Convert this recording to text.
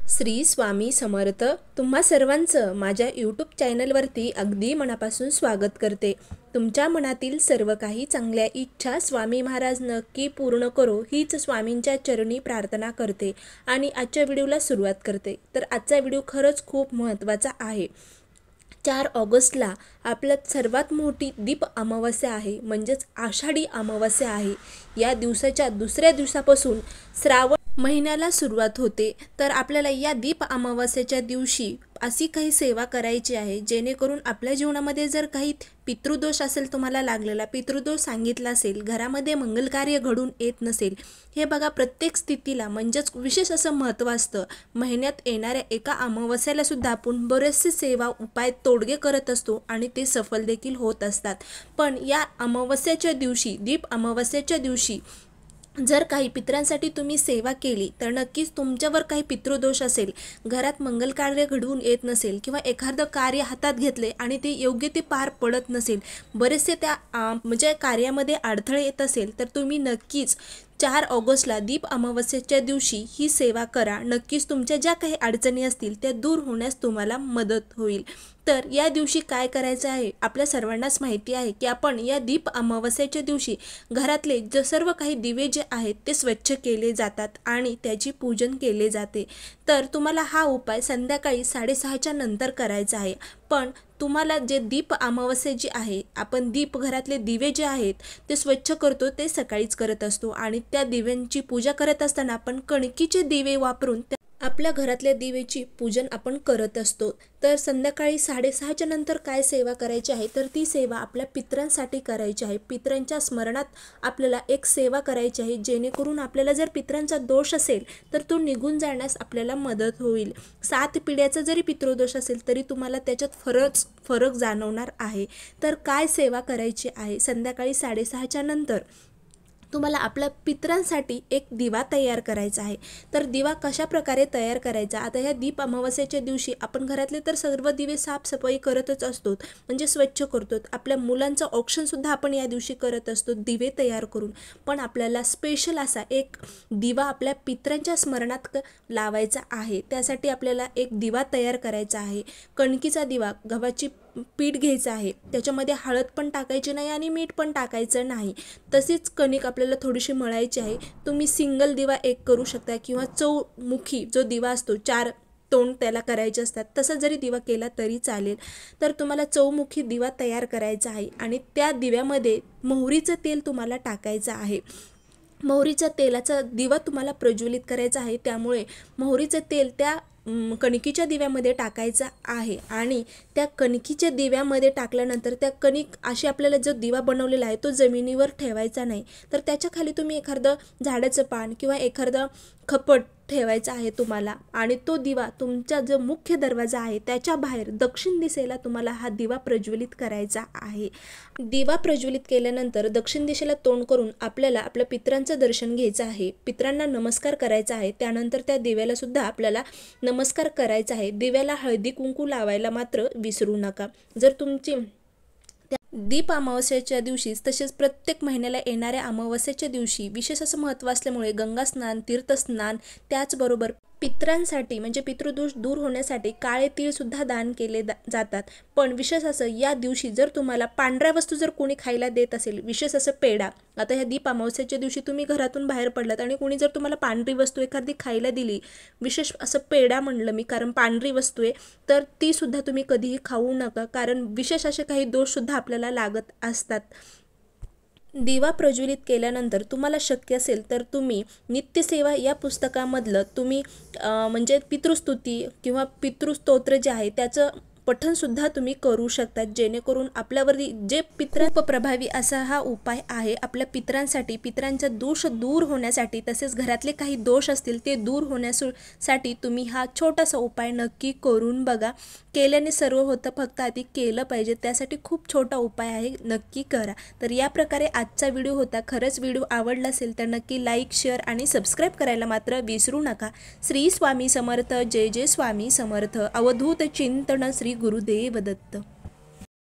श्री स्वामी समर्थ। तुम्हा सर्वांचं माझ्या यूट्यूब चॅनलवरती अगदी मनापासून स्वागत करते। तुमच्या मनातील सर्व काही चांगल्या इच्छा स्वामी महाराज नक्की पूर्ण करो हीच स्वामींच्या चरणी प्रार्थना करते आणि आजच्या व्हिडिओला सुरुवात करते। तर आजचा व्हिडिओ खरंच खूप महत्त्वाचा आहे। 4 ऑगस्टला आपल्यात सर्वात मोठी दीप अमावस्या आहे, म्हणजेच आषाढी अमावस्या आहे। या दिवसाच्या दुसऱ्या दिवसापासून श्रावण महिन्याला सुरुवात होते। तर आपल्याला या दीप अमावस्येच्या दिवशी अशी काही सेवा करायची आहे जेणेकरून आपल्या जीवनामध्ये जर काही पितृदोष असेल, तुम्हाला लागलेला पितृदोष सांगितला असेल, घरामध्ये मंगलकार्य घडून येत नसेल, हे बघा प्रत्येक स्थितीला म्हणजेच विशेष असं महत्त्व असतं। महिन्यात येणाऱ्या एका अमावस्याला सुद्धा आपण बरेचसे सेवा उपाय तोडगे करत असतो आणि ते सफल देखील होत असतात। पण या अमावस्याच्या दिवशी, दीप अमावस्याच्या दिवशी जर काही पितरांसाठी तुम्ही सेवा केली तर नक्कीच तुमच्यावर काही पितृदोष असेल, घरात मंगल कार्य घडवून येत नसेल किंवा एखादं कार्य हातात घेतले आणि ते योग्य ते पार पडत नसेल, बरेचसे त्या म्हणजे कार्यामध्ये अडथळे येत असेल, तर तुम्ही नक्कीच 4 ऑगस्टला दीप अमावस्येच्या दिवशी ही सेवा करा। नक्कीच तुमच्या ज्या काही अडचणी असतील त्या दूर होण्यास तुम्हाला मदत होईल। तर या दिवशी काय करायचं आहे, आपल्या सर्वांनाच माहिती आहे की आपण या दीप अमावस्येच्या दिवशी घरातले सर्व काही दिवे जे आहेत ते स्वच्छ केले जातात आणि त्याची पूजन केले जाते। तर तुम्हाला हा उपाय संध्याकाळी 6:30च्या नंतर करायचा आहे। पण तुम्हाला जे दीप अमावस्या जी आहे, आपण दीप घरातले दिवे जे आहेत ते स्वच्छ करतो ते सकाळीच करत असतो आणि त्या दिव्यांची पूजा करत असताना आपण कणकीचे दिवे वापरून आपल्या घरातल्या दिवेची पूजन आपण करत असतो। तर संध्याकाळी 6:30च्या नंतर काय सेवा करायची आहे, तर ती सेवा आपल्या पितरांसाठी करायची आहे। पितरांच्या स्मरणात आपल्याला एक सेवा करायची आहे जेणेकरून आपल्याला जर पितरांचा दोष असेल तर तो निघून जाण्यास आपल्याला मदत होईल। 7 पिढ्याचा जरी पितृदोष असेल तरी तुम्हाला त्याच्यात फरक जाणवणार आहे। तर काय सेवा करायची आहे, संध्याकाळी 6:30च्या नंतर तुम्हाला आपल्या पितरांसाठी एक दिवा तयार करायचा आहे। तर दिवा कशा प्रकारे तयार करायचा, आता ह्या दीप अमावस्येच्या दिवशी आपण घरातले तर सर्व दिवे साफसफाई करतच असतो, म्हणजे स्वच्छ करतो। आपल्या मुलांचं औक्षणसुद्धा आपण या दिवशी करत असतो दिवे तयार करून। पण आपल्याला स्पेशल असा एक दिवा आपल्या पितरांच्या स्मरणात लावायचा आहे। त्यासाठी आपल्याला एक दिवा तयार करायचा आहे। कणकीचा दिवा, गव्हाची पीठ घ्यायचं आहे, त्याच्यामध्ये हळद पण टाकायची नाही आणि मीठ पण टाकायचं नाही, तसेच कणिक आपल्याला थोडीशी मळायची आहे। तुम्ही सिंगल दिवा एक करू शकता किंवा चौमुखी जो दिवा असतो, 4 तोंड त्याला करायचे असतात, तसा जरी दिवा केला तरी चालेल। तर तुम्हाला चौमुखी दिवा तयार करायचा आहे आणि त्या दिव्यामध्ये मोहरीचं तेल तुम्हाला टाकायचं आहे। मोहरीच्या तेलाचा दिवा तुम्हाला प्रज्वलित करायचा आहे, त्यामुळे मोहरीचं तेल त्या कणकीच्या दिव्यामध्ये टाकायचा आहे आणि त्या कणकीच्या दिव्यामध्ये टाकल्यानंतर त्या कणिक अशी आपल्याला जो दिवा बनवलेला आहे तो जमिनीवर ठेवायचा नाही, तर त्याच्या खाली तुम्ही एखादं झाडाचं पान किंवा एखादं खपट ठेवायचा आहे तुम्हाला आणि तो दिवा तुमचा जो मुख्य दरवाजा आहे त्याच्या बाहेर दक्षिण दिशेला तुम्हाला हा दिवा प्रज्वलित करायचा आहे। दिवा प्रज्वलित केल्यानंतर दक्षिण दिशेला तोंड करून आपल्याला आपल्या पितरांचं दर्शन घ्यायचं आहे, पितरांना नमस्कार करायचा आहे। त्यानंतर त्या दिव्याला सुद्धा आपल्याला नमस्कार करायचा आहे। दिव्याला हळदी कुंकू लावायला मात्र विसरू नका। जर तुमची दीप अमावस्येच्या दिवशी तसेच प्रत्येक महिन्याला येणाऱ्या अमावस्येच्या दिवशी विशेष असं महत्त्व असल्यामुळे गंगा स्नान, तीर्थस्नान, त्याचबरोबर पितरांसाठी म्हणजे पितृदोष दूर होण्यासाठी काळे तीळ सुद्धा दान केले जातात। पण विशेष असं या दिवशी जर तुम्हाला पांढऱ्या वस्तू जर कोणी खायला देत असेल, विशेष असं पेढा, आता ह्या दीप अमावस्येच्या दिवशी तुम्ही घरातून बाहेर पडलात आणि कोणी जर तुम्हाला पांढरी वस्तू एखादी खायला दिली, विशेष असं पेढा म्हणलं मी कारण पांढरी वस्तू आहे, तर ती सुद्धा तुम्ही कधीही खाऊ नका, कारण विशेष असे काही दोष सुद्धा आपल्याला लागत असतात। दिवा प्रज्वलित केल्यानंतर तुम्हाला शक्य असेल तर तुम्ही नित्यसेवा या पुस्तकामधलं तुम्ही म्हणजे पितृस्तुती किंवा पितृस्तोत्र जे आहे त्याचं पठणसुद्धा तुम्ही करू शकता, जेणेकरून आपल्यावरती जे प्रभावी असा हा उपाय आहे आपल्या पितरांसाठी, पितरांचा दोष दूर होण्यासाठी, तसेच घरातले काही दोष असतील ते दूर होण्यासाठी तुम्ही हा छोटासा उपाय नक्की करून बघा। केल्याने सर्व होतं, फक्त आधी केलं पाहिजे, त्यासाठी खूप छोटा उपाय आहे, नक्की करा। तर या प्रकारे आजचा व्हिडिओ होता। खरंच व्हिडिओ आवडला असेल तर नक्की लाईक, शेअर आणि सबस्क्राईब करायला मात्र विसरू नका। श्री स्वामी समर्थ। जय जय स्वामी समर्थ। अवधूत चिंतन श्री गुरुदेव दत्त।